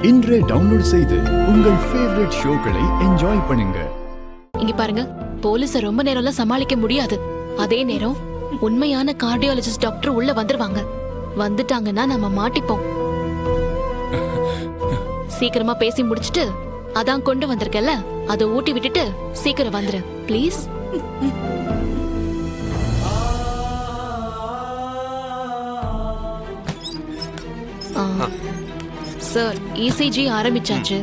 இன்றே டவுன்லோட் செய்து உங்கள் ஃபேவரட் ஷோக்களை என்ஜாய் பண்ணுங்க. இங்க பாருங்க, போலீஸ ரொம்ப நேரம்லாம் சமாளிக்க முடியாது. அதே நேரம் உண்மையான கார்டியாலஜிஸ்ட் டாக்டர் உள்ள வந்துருவாங்க. வந்துட்டாங்கன்னா நம்ம மாட்டிப்போம். சீக்கிரமா பேசி முடிச்சிட்டு அதான் கொண்டு வந்திருக்கல, அதை ஊட்டி விட்டுட்டு சீக்கிரம் வந்துரு ப்ளீஸ். சார், இசிஜி ஆரம்பிச்சாச்சு.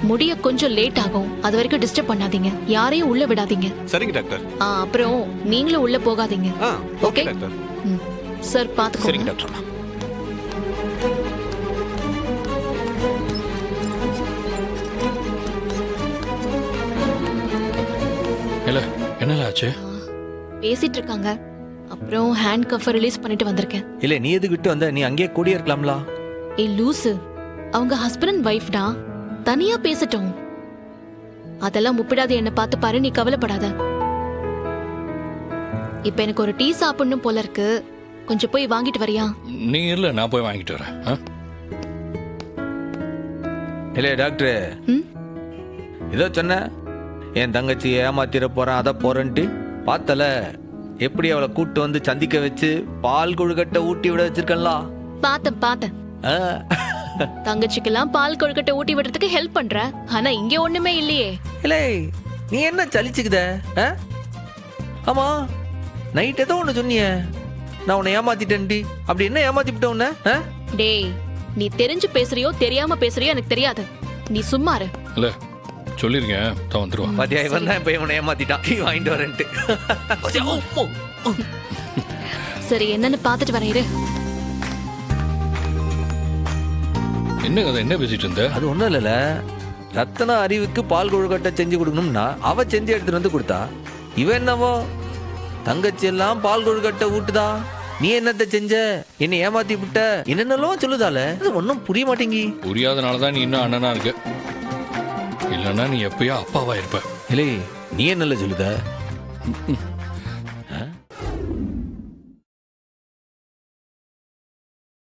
முடிய கொஞ்சம் லேட் ஆகும், அது வரைக்கும் டிஸ்டர்ப் பண்ணாதீங்க. யாரையும் உள்ள விடாதீங்க. சரிங்க டாக்டர். அப்புறம் நீங்களும் உள்ள போகாதீங்க. Okay doctor. சார் பாத்துக்கோங்க. சரிங்க டாக்டர். இல்ல என்னல ஆச்சு? பேசிட்டு இருக்காங்க. அப்புறம் ஹேண்ட் கஃப் ரிலீஸ் பண்ணிட்டு வந்திருக்கேன். இல்ல நீ எதுக்கு விட்டு வந்த? நீ அங்கேயே கூடி இருக்கலாம்ல. ஏய் லூசு, அவங்க ஹஸ்பண்ட் அண்ட் வைஃப் டா, தனியா பேசட்டும். அதெல்லாம் முப்பிடாத என்ன பார்த்து பாரு, நீ கவலைப்படாத. இப்ப எனக்கு ஒரு டீ சாப்பிடணும் போல இருக்கு, கொஞ்சம் போய் வாங்கிட்டு வரியா? நீ இல்ல, நான் போய் வாங்கிட்டு வரேன். இல்ல டாக்டர், ஏதோ சொன்ன என் தங்கச்சி ஏமாத்திர போறேன் அத போறேன்ட்டு பார்த்தல, எப்படி அவளை கூட்டு வந்து சந்திக்க வச்சு பால் கொழுக்கட்டை ஊட்டி விட வச்சிருக்கல. பார்த்தேன். தங்கச்சிக்கெல்லாம் பால் கொழுக்கட்டை ஊட்டி விடுறதுக்கு ஹெல்ப் பண்ற, ஆனா இங்க ஒண்ணுமே இல்லையே. இல்ல நீ என்ன சலிச்சுக்குத? ஆமா, நைட் ஏதோ ஒண்ணு சொன்னிய, நான் உன்னை ஏமாத்திட்டேன்டி. அப்படி என்ன ஏமாத்திவிட்ட உன்ன? டேய், நீ தெரிஞ்சு பேசுறியோ தெரியாம பேசுறியோ எனக்கு தெரியாது, நீ சும்மா இரு. இல்ல சொல்லிருக்கேன், தான் வந்துருவான். பாத்தியா, இவன் தான் இப்ப இவனை ஏமாத்திட்டான், டீ வாங்கிட்டு வரேன்ட்டு. சரி, என்னன்னு பாத்துட்டு வரேன் இரு. என்ன கதை, என்ன பேசிட்டு இருந்த? அது ஒண்ணும் இல்லல, ரத்தனா அறிவுக்கு பால் கொழுக்கட்டை செஞ்சு கொடுக்கணும்னா அவ செஞ்சு எடுத்துட்டு வந்து கொடுத்தா, இவன் என்னவோ தங்கச்சி எல்லாம் பால் கொழுக்கட்டை ஊட்டுதா, நீ என்னத்த செஞ்ச, என்ன ஏமாத்தி விட்ட, என்னென்னலாம் சொல்லுதால, ஒன்னும் புரிய மாட்டேங்கி. புரியாதனாலதான் நீ இன்னும் அண்ணனா இருக்க, இல்லன்னா நீ எப்பயோ அப்பாவா இருப்ப. இல்லை நீ என்னல சொல்லுத?